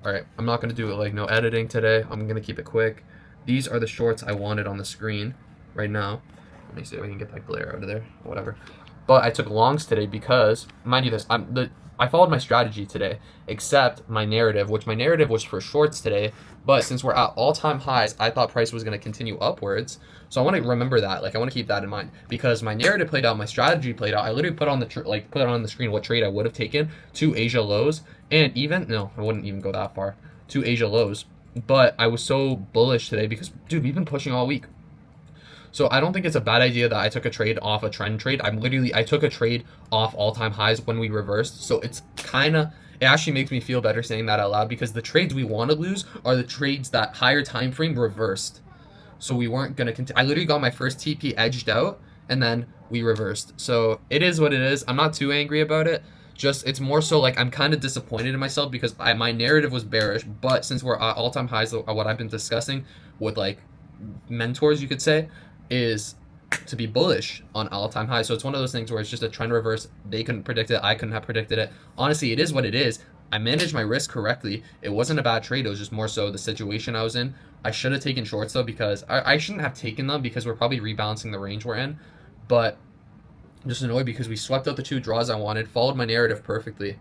All right, I'm not gonna do it like no editing today. I'm gonna keep it quick. These are the shorts I wanted on the screen right now. Let me see if I can get that glare out of there. Whatever. But I took longs today because, mind you, I followed my strategy today, except my narrative, which my narrative was for shorts today. But since we're at all-time highs, I thought price was gonna continue upwards. So I want to remember that. Like I want to keep that in mind because my narrative played out, my strategy played out. I literally put on the put it on the screen what trade I would have taken to Asia lows and even no, I wouldn't even go that far to Asia lows. But I was so bullish today because dude, we've been pushing all week. So I don't think it's a bad idea that I took a trade off a trend trade. I took a trade off all-time highs when we reversed. So it actually makes me feel better saying that out loud because the trades we want to lose are the trades that higher time frame reversed. So we weren't gonna continue. I literally got my first TP edged out and then we reversed. So it is what it is. I'm not too angry about it. Just it's more so like I'm kind of disappointed in myself because my narrative was bearish, but since we're at all-time highs, what I've been discussing with like mentors, you could say, is to be bullish on all-time highs. So it's one of those things where it's just a trend reverse. They couldn't predict it. I couldn't have predicted it. Honestly, it is what it is. I managed my risk correctly. It wasn't a bad trade. It was just more so the situation I was in. I should have taken shorts though because I shouldn't have taken them because we're probably rebalancing the range we're in. But I'm just annoyed because we swept out the two draws I wanted, followed my narrative perfectly.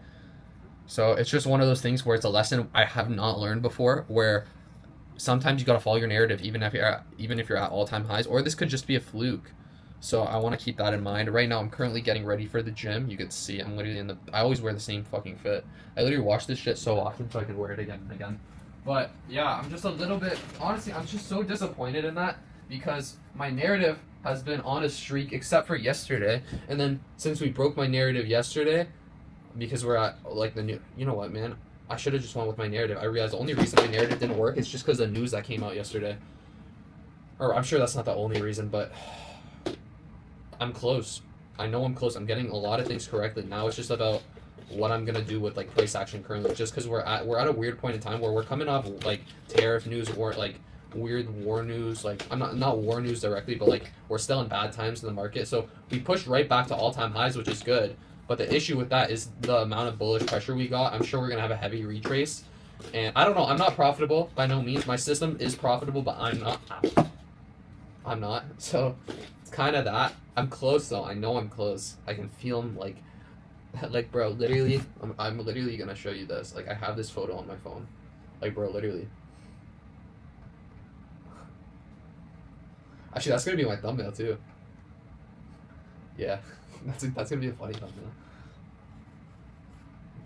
So it's just one of those things where it's a lesson I have not learned before where sometimes you gotta follow your narrative even if you're at all-time highs, or this could just be a fluke. So I want to keep that in mind. Right now, I'm currently getting ready for the gym. You can see I'm literally I always wear the same fucking fit. I literally wash this shit so often so I can wear it again and again. But yeah, I'm just a little bit. Honestly, I'm just so disappointed in that because my narrative has been on a streak except for yesterday. And then since we broke my narrative yesterday, because we're at like the new. You know what, man? I should have just went with my narrative. I realized the only reason my narrative didn't work is just because of the news that came out yesterday. Or I'm sure that's not the only reason, but I'm close. I know I'm close. I'm getting a lot of things correctly. Now it's just about what I'm gonna do with like price action currently. Just because we're at a weird point in time where we're coming off like tariff news or like weird war news. Like I'm not war news directly, but like we're still in bad times in the market. So we pushed right back to all-time highs, which is good. But the issue with that is the amount of bullish pressure we got. I'm sure we're gonna have a heavy retrace. And I don't know. I'm not profitable by no means. My system is profitable, but I'm not. I'm not. So it's kind of that. I'm close though. I know I'm close. I can feel them like bro. Literally, I'm literally gonna show you this. Like I have this photo on my phone. Like bro, literally. Actually, that's gonna be my thumbnail too. Yeah, that's gonna be a funny thumbnail.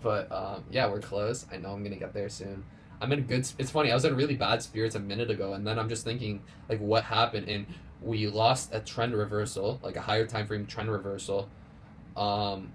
But yeah, we're close. I know I'm gonna get there soon. I'm in good. It's funny. I was in really bad spirits a minute ago, and then I'm just thinking like, what happened? And we lost a trend reversal, like a higher time frame trend reversal. Um,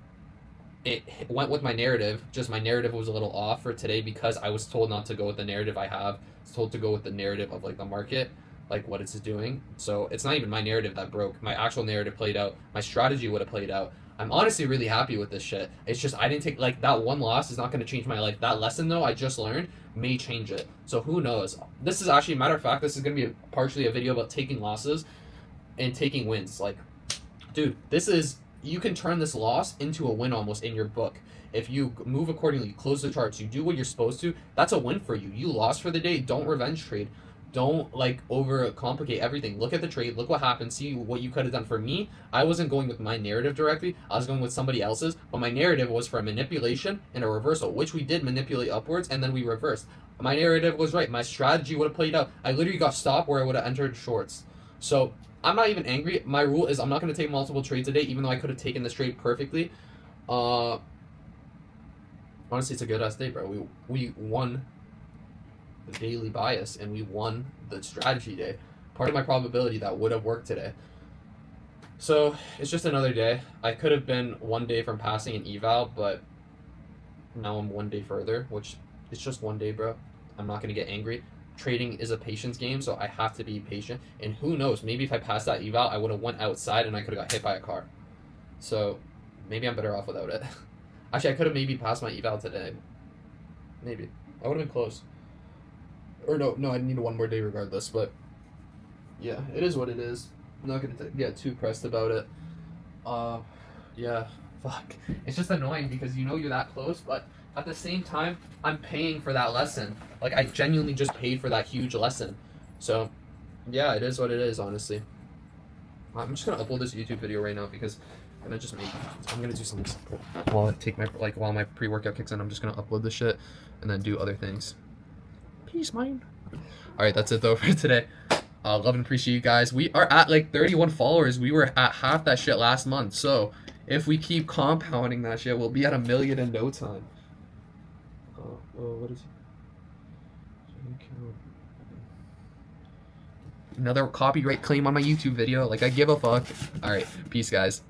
it went with my narrative. Just my narrative was a little off for today because I was told not to go with the narrative I have. I was told to go with the narrative of like the market, like what it's doing. So it's not even my narrative that broke. My actual narrative played out. My strategy would have played out. I'm honestly really happy with this shit. It's just I didn't take like that one loss is not going to change my life. That lesson though I just learned may change it. So who knows? This is actually matter of fact. This is going to be partially a video about taking losses and taking wins. Like, dude, this is you can turn this loss into a win almost in your book. If you move accordingly, you close the charts, you do what you're supposed to, that's a win for you. You lost for the day, don't revenge trade. Don't like over complicate everything. Look at the trade, look what happened, see what you could have done. For me, I wasn't going with my narrative directly, I was going with somebody else's, but my narrative was for a manipulation and a reversal, which we did manipulate upwards and then we reversed. My narrative was right, my strategy would have played out. I literally got stopped where I would have entered shorts. So I'm not even angry. My rule is I'm not going to take multiple trades a day, even though I could have taken this trade perfectly. Honestly, it's a good ass day, bro. We won the daily bias and we won the strategy day. Part of my probability that would have worked today. So it's just another day. I could have been one day from passing an eval, but now I'm one day further, which it's just one day, bro. I'm not going to get angry. Trading is a patience game, so I have to be patient. And who knows, maybe if I passed that eval, I would have went outside and I could have got hit by a car. So maybe I'm better off without it. Actually, I could have maybe passed my eval today. Maybe. I would have been close. Or no, I need one more day regardless. But yeah, it is what it is. I'm not going to get too pressed about it. Yeah, fuck. It's just annoying because you know you're that close, but at the same time, I'm paying for that lesson. Like, I genuinely just paid for that huge lesson. So, yeah, it is what it is, honestly. I'm just gonna upload this YouTube video right now because I'm gonna do something simple while I take while my pre-workout kicks in. I'm just gonna upload this shit and then do other things. Peace, man. All right, that's it though for today. Love and appreciate you guys. We are at like 31 followers. We were at half that shit last month. So if we keep compounding that shit, we'll be at 1 million in no time. What is another copyright claim on my YouTube video? Like, I give a fuck. All right, peace, guys.